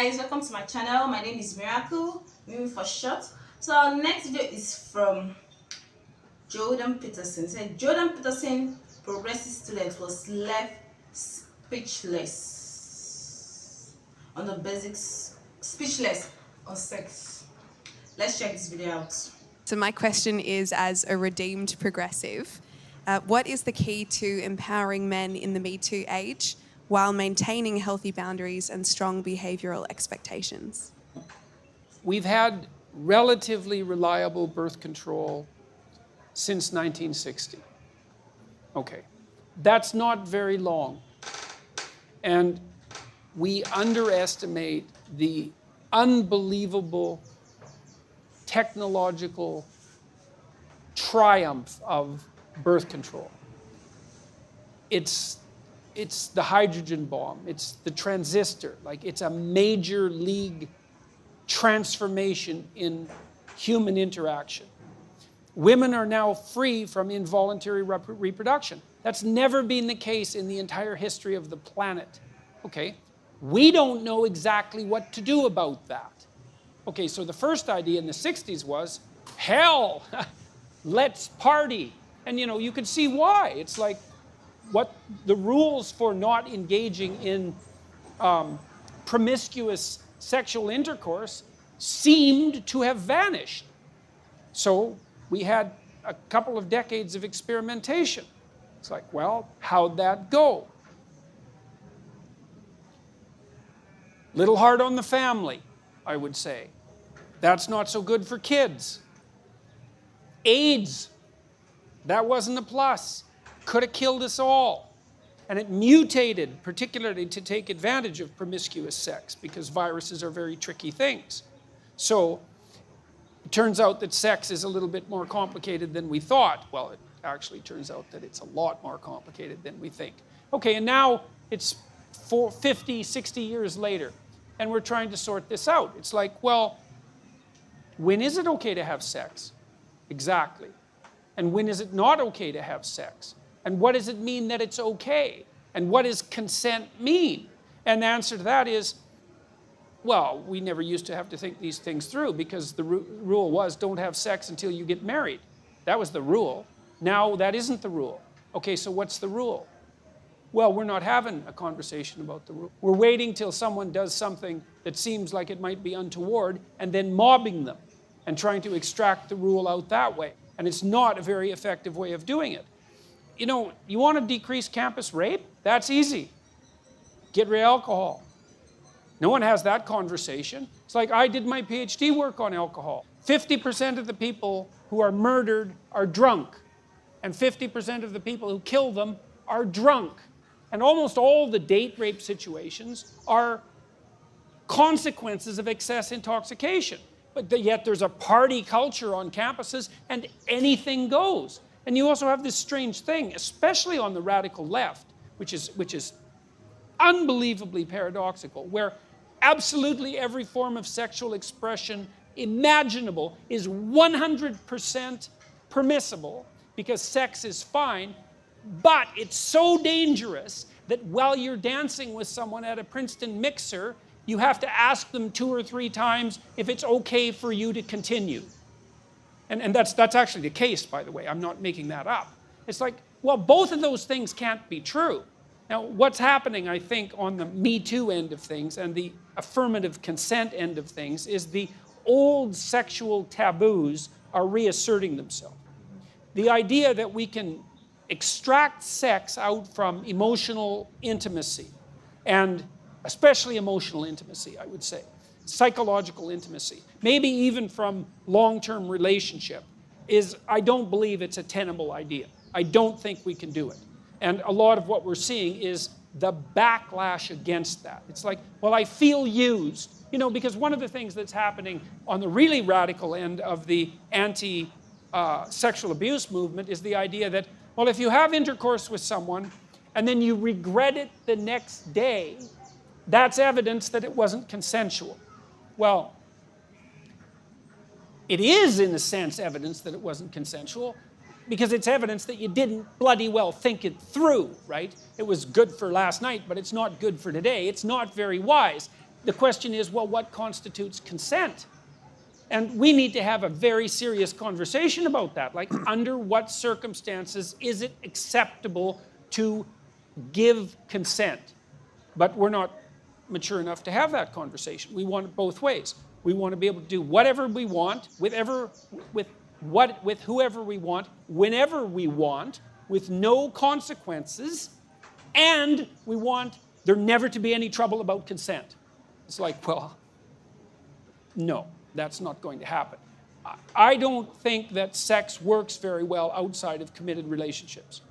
guys, welcome to my channel. My name is Miracle, maybe for short. So our next video is from Jordan Peterson. It said Jordan Peterson, progressive student, was left speechless on the basics, speechless on sex. Let's check this video out. So my question is, as a redeemed progressive, what is the key to empowering men in the Me Too age while maintaining healthy boundaries and strong behavioural expectations? We've had relatively reliable birth control since 1960. Okay, that's not very long. And we underestimate the unbelievable technological triumph of birth control. It's the hydrogen bomb, it's the transistor, like it's a major league transformation in human interaction. Women are now free from involuntary reproduction. That's never been the case in the entire history of the planet. Okay, we don't know exactly what to do about that. Okay, so the first idea in the 60s was, hell, let's party. And you can see why. It's like, what the rules for not engaging in promiscuous sexual intercourse seemed to have vanished. So we had a couple of decades of experimentation. It's like, well, how'd that go? Little hard on the family, I would say. That's not so good for kids. AIDS, that wasn't a plus. Could have killed us all. And it mutated, particularly to take advantage of promiscuous sex, because viruses are very tricky things. So it turns out that sex is a little bit more complicated than we thought. Well, it actually turns out that it's a lot more complicated than we think. Okay, and now it's 50, 60 years later, and we're trying to sort this out. It's like, well, when is it okay to have sex? Exactly. And when is it not okay to have sex? And what does it mean that it's okay? And what does consent mean? And the answer to that is, well, we never used to have to think these things through, because the rule was don't have sex until you get married. That was the rule. Now that isn't the rule. Okay, so what's the rule? Well, we're not having a conversation about the rule. We're waiting till someone does something that seems like it might be untoward and then mobbing them and trying to extract the rule out that way. And it's not a very effective way of doing it. You want to decrease campus rape? That's easy. Get rid of alcohol. No one has that conversation. It's like, I did my PhD work on alcohol. 50% of the people who are murdered are drunk. And 50% of the people who kill them are drunk. And almost all the date rape situations are consequences of excess intoxication. But yet there's a party culture on campuses and anything goes. And you also have this strange thing, especially on the radical left, which is unbelievably paradoxical, where absolutely every form of sexual expression imaginable is 100% permissible because sex is fine, but it's so dangerous that while you're dancing with someone at a Princeton mixer, you have to ask them 2 or 3 times if it's okay for you to continue. And that's actually the case, by the way. I'm not making that up. It's like, well, both of those things can't be true. Now, what's happening, I think, on the Me Too end of things and the affirmative consent end of things is the old sexual taboos are reasserting themselves. The idea that we can extract sex out from emotional intimacy, and especially emotional intimacy, I would say, psychological intimacy, maybe even from long-term relationship, I don't believe it's a tenable idea. I don't think we can do it. And a lot of what we're seeing is the backlash against that. It's like, well, I feel used. Because one of the things that's happening on the really radical end of the anti-sexual abuse movement is the idea that, well, if you have intercourse with someone and then you regret it the next day, that's evidence that it wasn't consensual. Well, it is, in a sense, evidence that it wasn't consensual, because it's evidence that you didn't bloody well think it through, right? It was good for last night, but it's not good for today. It's not very wise. the question is, well, what constitutes consent? And we need to have a very serious conversation about that. Like, under what circumstances is it acceptable to give consent? But we're not mature enough to have that conversation. We want it both ways. We want to be able to do whatever we want, with whoever we want, whenever we want, with no consequences, and we want there never to be any trouble about consent. It's like, well, no, that's not going to happen. I don't think that sex works very well outside of committed relationships.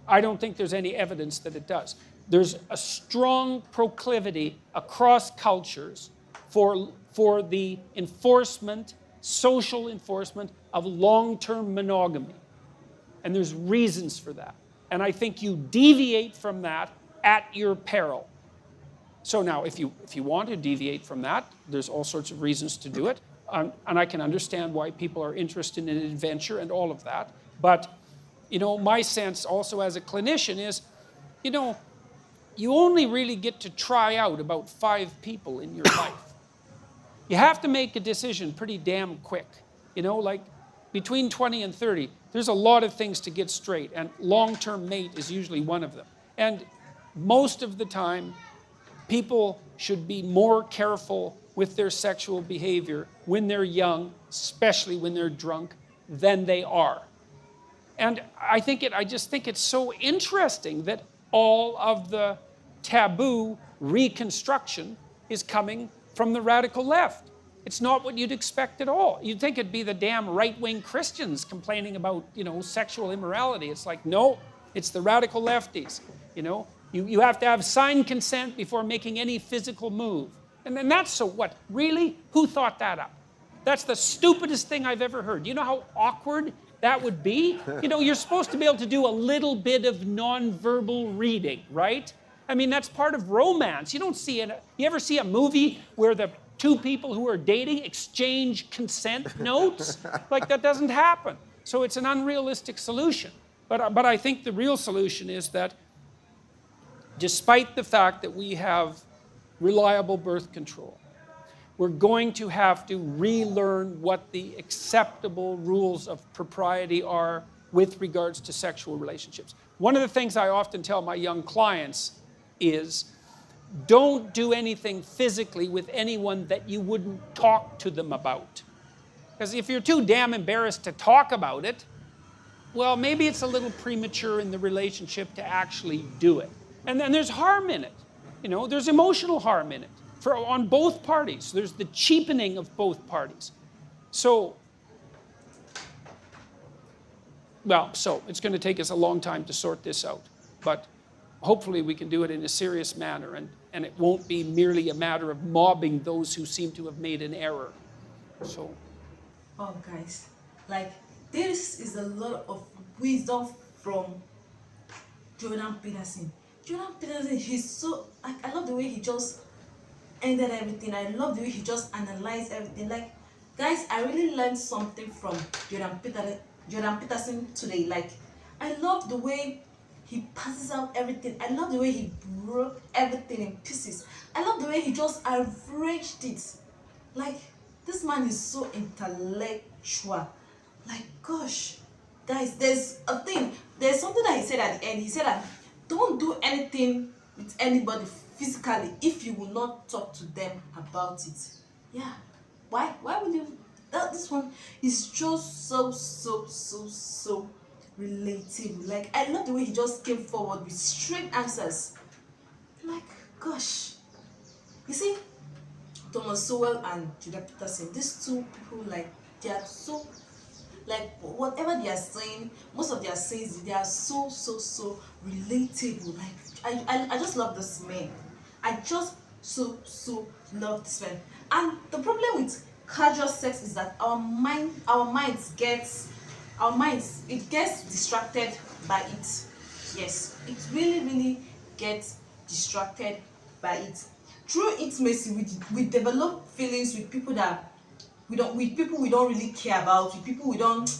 I don't think there's any evidence that it does. There's a strong proclivity across cultures for the enforcement, social enforcement of long-term monogamy. And there's reasons for that. And I think you deviate from that at your peril. So now, if you want to deviate from that, there's all sorts of reasons to do it. And I can understand why people are interested in adventure and all of that. But, my sense also as a clinician is, you only really get to try out about 5 people in your life. You have to make a decision pretty damn quick. Like between 20 and 30, there's a lot of things to get straight, and long-term mate is usually one of them. And most of the time, people should be more careful with their sexual behavior when they're young, especially when they're drunk, than they are. And I just think it's so interesting that all of the taboo reconstruction is coming from the radical left. It's not what you'd expect at all. You'd think it'd be the damn right-wing Christians complaining about, sexual immorality. It's like, no, it's the radical lefties. You have to have signed consent before making any physical move. And then that's so what? Really? Who thought that up? That's the stupidest thing I've ever heard. You know how awkward that would be? You're supposed to be able to do a little bit of nonverbal reading, right? I mean, that's part of romance. You ever see a movie where the 2 people who are dating exchange consent notes? Like, that doesn't happen. So it's an unrealistic solution. But I think the real solution is that despite the fact that we have reliable birth control, we're going to have to relearn what the acceptable rules of propriety are with regards to sexual relationships. One of the things I often tell my young clients is, don't do anything physically with anyone that you wouldn't talk to them about. Because if you're too damn embarrassed to talk about it, well, maybe it's a little premature in the relationship to actually do it. And then there's harm in it. There's emotional harm in it on both parties. There's the cheapening of both parties. So it's going to take us a long time to sort this out. But hopefully we can do it in a serious manner, and it won't be merely a matter of mobbing those who seem to have made an error. So. Oh, guys, this is a lot of wisdom from Jordan Peterson. Jordan Peterson, I love the way he just ended everything. I love the way he just analyzed everything. Guys, I really learned something from Jordan Peterson today. I love the way he passes out everything. I love the way he broke everything in pieces. I love the way he just arranged it. This man is so intellectual. Gosh, guys, there's something that he said at the end. He said that don't do anything with anybody physically if you will not talk to them about it. Yeah. Why would you? This one is just so relatable. I love the way he just came forward with straight answers. Gosh. You see, Thomas Sowell and Jordan Peterson, these 2 people, they are so, whatever they are saying, most of their sayings, they are so relatable. I just love this man. I just so love this man. And the problem with casual sex is that our minds gets distracted by it. Yes, it really gets distracted by it. Through intimacy, we develop feelings with people that we don't really care about, with people we don't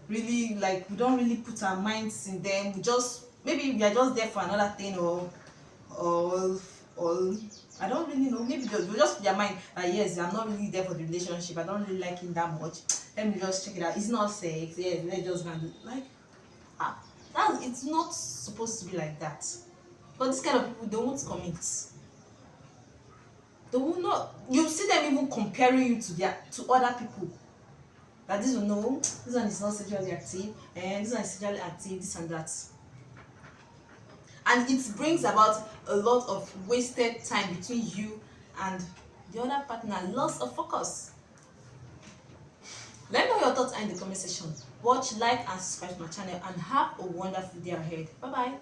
really put our minds in them. Maybe we are just there for another thing, or or I don't really know. Maybe they'll just put their mind that yes, I'm not really there for the relationship. I don't really like him that much. Let me just check it out. It's not sex. Yes, let's just go and do like that. It's not supposed to be like that. But this kind of people, they won't commit. They will not. You see them even comparing you to other people. That this will know this one is not sexually active, and this one is sexually active, this and that. And it brings about a lot of wasted time between you and the other partner, loss of focus. Let me know your thoughts in the comment section. Watch, like, and subscribe to my channel, and have a wonderful day ahead. Bye bye.